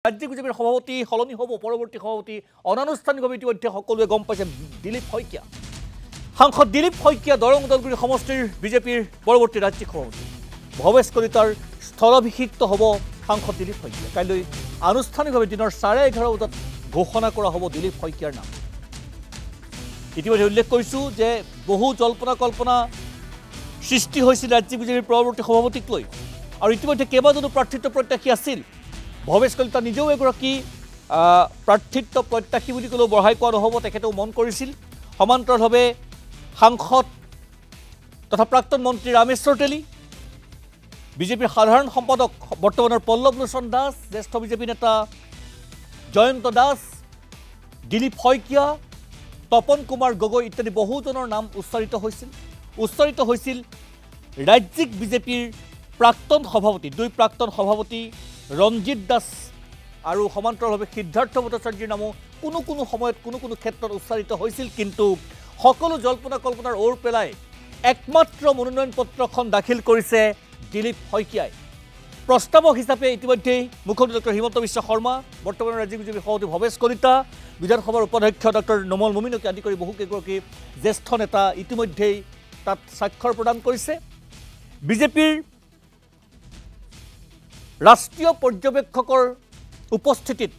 ৰাজ্যিক বিজেপিৰ সভাপতি সলনি হ'ব পৰৱৰ্তী সভাপতি অনানুষ্ঠানিকভাৱে ইতিমধ্যে সকলোৱে গম পাইছে দিলীপ শইকীয়া সাংসদ দিলীপ শইকীয়া দৰং ওদালগুৰি সমষ্টিৰ বিজেপিৰ পৰৱৰ্তী ৰাজ্যিক সভাপতি ভৱেশ কলিতাৰ স্থলাভিষিক্ত হ'ব সাংসদ দিলীপ শইকীয়া কাইলৈ আনুষ্ঠানিকভাৱে দিনৰ 11:30 বজাত ঘোষণা কৰা হ'ব দিলীপ শইকীয়াৰ নাম ইতিমধ্যে উল্লেখ কৰিছোঁ যে বহু জল্পনা কল্পনা সৃষ্টি হৈছিল ৰাজ্যিক বিজেপিৰ পৰৱৰ্তী সভাপতিক লৈ আৰু ইতিমধ্যে কেইবাজনো প্ৰাৰ্থিত্ব প্ৰত্যাশী আছিল ভৱেশ কলিতা নিজেও এগৰাকী প্ৰাৰ্থিত্ব প্ৰত্যাশী বুলি ক'লেও বঢ়াই কোৱা নহ'ব তেখেতেও মন কৰিছিল সমান্তৰালভাৱে সাংসদ তথা প্ৰাক্তন মন্ত্ৰী ৰামেশ্বৰ তেলী বিজেপিৰ সাধাৰণ সম্পাদক বৰ্তমানৰ পল্লৱ লোচন দাস জ্যেষ্ঠ বিজেপি নেতা জয়ন্ত দাস দিলীপ শইকীয়া তপন কুমাৰ গগৈ ইত্যাদি বহুজনৰ নাম উচ্চাৰিত হৈছিল ৰাজ্যিক বিজেপিৰ প্ৰাক্তন সভাপতি দুই প্ৰাক্তন সভাপতি ৰঞ্জিত দাস আৰু সমান্তৰালভাৱে সিদ্ধাৰ্থ ভট্টাচাৰ্যৰ নামো কোনো সময়ত কোনো ক্ষেত্ৰত উচ্চাৰিত হৈছিল কিন্তু সকলো জল্পনা কল্পনাৰ ওৰ পেলাই একমাত্ৰ মনোনয়ন পত্ৰখন দাখিল কৰিছে দিলীপ শইকীয়াই প্ৰস্তাৱক হিচাপে ইতিমধ্যে মুখ্যমন্ত্ৰী ডক্টৰ হিমন্ত বিশ্ব শৰ্মা বৰ্তমানৰ ৰাজ্যিক বিজেপিৰ সভাপতি ভৱেশ কলিতা বিধানসভাৰ উপাধ্যক্ষ ডক্টৰ নোমল মুমিনকে আদি কৰি বহুকেইগৰাকী জ্যেষ্ঠ নেতা ইতিমধ্যেই তাত স্বাক্ষৰ প্ৰদান কৰিছে বিজেপিৰ ৰাষ্ট্ৰীয় পৰ্যবেক্ষকৰ উপস্থিতিত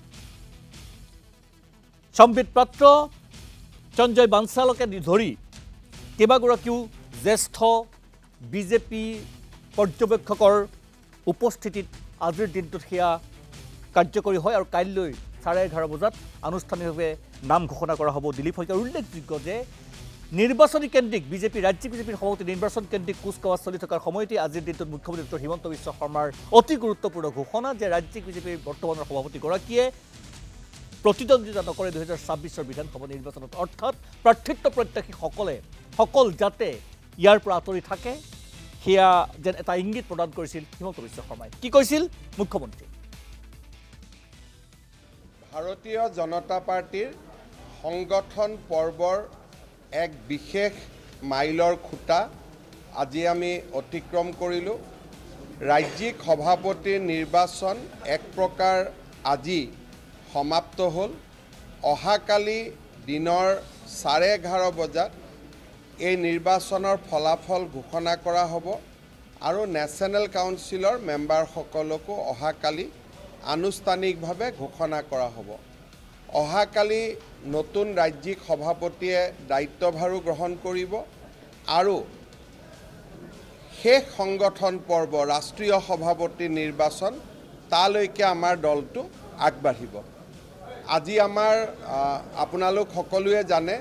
সম্বিত পাত্ৰ সঞ্জয় বানচালকে ধৰি কেইবাগৰাকীও জ্যেষ্ঠ বিজেপি পৰ্যবেক্ষকৰ উপস্থিতিত আজিৰ দিনটোত সেয়া কাৰ্যকৰী হয় আৰু কাইলৈ 11:30 বজাত আনুষ্ঠানিকভাৱে নাম ঘোষণা কৰা হ'ব দিলীপ শইকীয়াৰ উল্লেখযোগ্য যে নিৰ্বাচনী কেন্দ্ৰিক বিজেপি ৰাজ্যিক বিজেপিৰ সভাপতি নিৰ্বাচন কেন্দ্ৰিক কুচকাৱাজ চলি থকাৰ সময়তে আজিৰ দিনটোত মুখ্যমন্ত্ৰী ডক্টৰ হিমন্ত বিশ্ব শৰ্মাৰ অতি গুৰুত্বপূৰ্ণ ঘোষণা যে ৰাজ্যিক বিজেপিৰ বৰ্তমানৰ সভাপতিগৰাকীয়ে প্ৰতিদ্বন্দ্বিতা নকৰে 2026 বিধানসভা নিৰ্বাচনত অৰ্থাৎ প্ৰাৰ্থিত্ব প্ৰত্যাশীসকল যাতে ইয়াৰ পৰা আঁতৰি থাকে সেয়া যেন এটা ইংগিত প্ৰদান কৰিছিল হিমন্ত বিশ্ব শৰ্মাই কি কৈছিল মুখ্যমন্ত্ৰী ভাৰতীয় জনতা পাৰ্টিৰ সংগঠন পৰ্বৰ এক বিশেষ মাইলৰ খুঁটা আজি আমি অতিক্ৰম কৰিলোঁ ৰাজ্যিক সভাপতিৰ নিৰ্বাচন এক প্ৰকাৰ আজি সমাপ্ত হ'ল অহাকালি দিনৰ 11:30 বজাত এই নিৰ্বাচনৰ ফলাফল ঘোষণা কৰা হ'ব আৰু নেশ্যনেল কাউন্সিলৰ মেম্বাৰসকলকো অহাকালি আনুষ্ঠানিকভাৱে ঘোষণা কৰা হ'ব অহাকালি নতুন ৰাজ্যিক সভাপতিয়ে দায়িত্বভাৰো গ্ৰহণ কৰিব আৰু শেষ সংগঠন পৰ্ব ৰাষ্ট্ৰীয় সভাপতি নিৰ্বাচন তালৈকে আমাৰ দলটো আগবাঢ়িব আজি আমাৰ আপোনালোক সকলোৱে জানে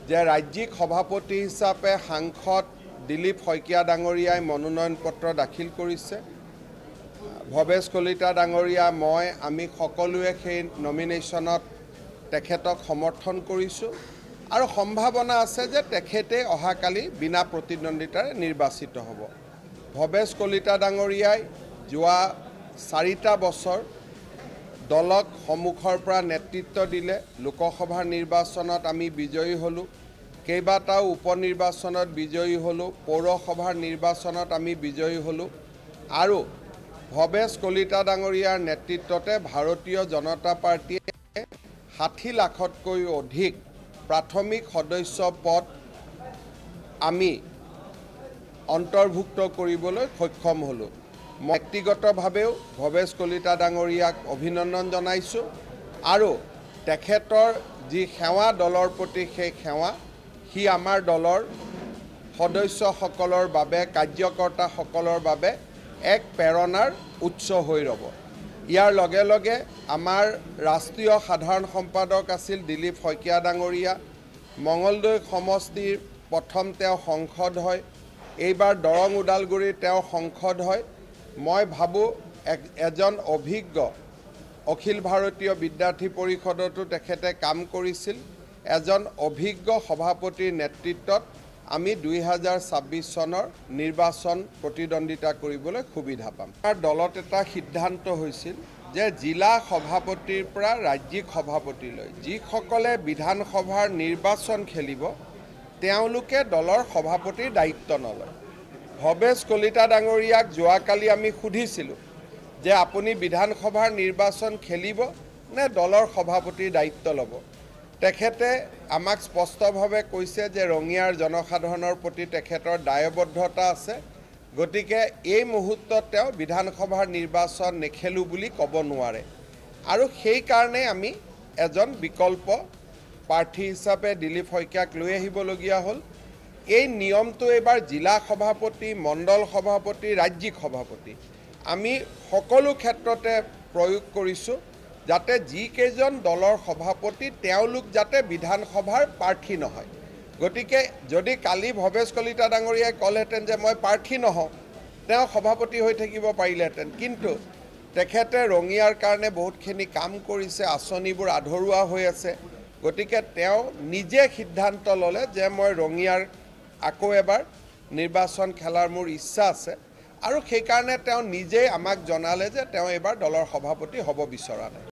যে ৰাজ্যিক সভাপতি হিচাপে সাংসদ দিলীপ শইকীয়া ডাঙৰীয়াই মনোনয়ন পত্ৰ দাখিল কৰিছে ভৱেশ কলিতা ডাঙৰীয়া মই আমি সকলোৱে সেই নমিনেশ্যনত তেখেতক সমৰ্থন কৰিছোঁ আৰু সম্ভাৱনা আছে যে তেখেতে অহাকালি বিনা প্ৰতিদ্বন্দ্বিতাৰে নিৰ্বাচিত হ'ব ভৱেশ কলিতা ডাঙৰীয়াই যোৱা 4টা বছৰ দলক সন্মুখৰ পৰা নেতৃত্ব দিলে লোকসভাৰ নিৰ্বাচনত আমি বিজয়ী হ'লোঁ কেইবাটাও উপনিৰ্বাচনত বিজয়ী হ'লোঁ পৌৰসভাৰ নিৰ্বাচনত আমি বিজয়ী হ'লোঁ আৰু ভৱেশ কলিতা ডাঙৰীয়াৰ নেতৃত্বতে ভাৰতীয় জনতা পাৰ্টীয়ে 60 লাখতকৈ অধিক প্ৰাথমিক সদস্য পদ আমি অন্তৰ্ভুক্ত কৰিবলৈ সক্ষম হ'লোঁ মই ব্যক্তিগতভাৱেও ভৱেশ কলিতা ডাঙৰীয়াক অভিনন্দন জনাইছোঁ আৰু তেখেতৰ যি সেৱা দলৰ প্ৰতি সেই সেৱা সি আমাৰ দলৰ সদস্যসকলৰ বাবে কাৰ্যকৰ্তাসকলৰ বাবে এক প্ৰেৰণাৰ উৎস হৈ ৰ'ব ইয়াৰ লগে লগে আমাৰ ৰাষ্ট্ৰীয় সাধাৰণ সম্পাদক আছিল দিলীপ শইকীয়া ডাঙৰীয়া মঙলদৈ সমষ্টিৰ প্ৰথম তেওঁ সংসদ হয় এইবাৰ দৰং ওদালগুৰিৰ তেওঁ সংসদ হয় মই ভাবোঁ এজন অভিজ্ঞ অখিল ভাৰতীয় বিদ্যাৰ্থী পৰিষদতো তেখেতে কাম কৰিছিল এজন অভিজ্ঞ সভাপতিৰ নেতৃত্বত আমি 2026 চনৰ নিৰ্বাচন প্ৰতিদ্বন্দ্বিতা কৰিবলৈ সুবিধা পাম আমাৰ দলত এটা সিদ্ধান্ত হৈছিল যে জিলা সভাপতিৰ পৰা ৰাজ্যিক সভাপতিলৈ যিসকলে বিধানসভাৰ নিৰ্বাচন খেলিব তেওঁলোকে দলৰ সভাপতিৰ দায়িত্ব নলয় ভৱেশ কলিতা ডাঙৰীয়াক যোৱাকালি আমি সুধিছিলোঁ যে আপুনি বিধানসভাৰ নিৰ্বাচন খেলিব নে দলৰ সভাপতিৰ দায়িত্ব ল'ব। তেখেতে আমাক স্পষ্টভাৱে কৈছে যে ৰঙিয়াৰ জনসাধাৰণৰ প্ৰতি তেখেতৰ দায়বদ্ধতা আছে, গতিকে এই মুহূৰ্তত তেওঁ বিধানসভাৰ নিৰ্বাচন নেখেলোঁ বুলি ক'ব নোৱাৰে। আৰু সেইকাৰণে আমি এজন বিকল্প প্ৰাৰ্থী হিচাপে দিলীপ শইকীয়াক লৈ আহিবলগীয়া হ'ল। এই নিয়মটো এইবাৰ জিলা সভাপতি, মণ্ডল সভাপতি, ৰাজ্যিক সভাপতি আমি সকলো ক্ষেত্ৰতে প্ৰয়োগ কৰিছোঁ, যাতে যিকেইজন দলৰ সভাপতি তেওঁলোক যাতে বিধানসভাৰ প্ৰাৰ্থী নহয়। গতিকে যদি কালি ভৱেশ কলিতা ডাঙৰীয়াই ক'লেহেঁতেন যে মই প্ৰাৰ্থী নহওঁ, তেওঁ সভাপতি হৈ থাকিব পাৰিলেহেঁতেন, কিন্তু তেখেতে ৰঙিয়াৰ কাৰণে বহুতখিনি কাম কৰিছে, আঁচনিবোৰ আধৰুৱা হৈ আছে। গতিকে তেওঁ নিজে সিদ্ধান্ত ল'লে যে মই ৰঙিয়াৰ আকৌ এবাৰ নিৰ্বাচন খেলাৰ মোৰ ইচ্ছা আছে, আৰু সেইকাৰণে তেওঁ নিজেই আমাক জনালে যে তেওঁ এইবাৰ দলৰ সভাপতি হ'ব বিচৰা নাই।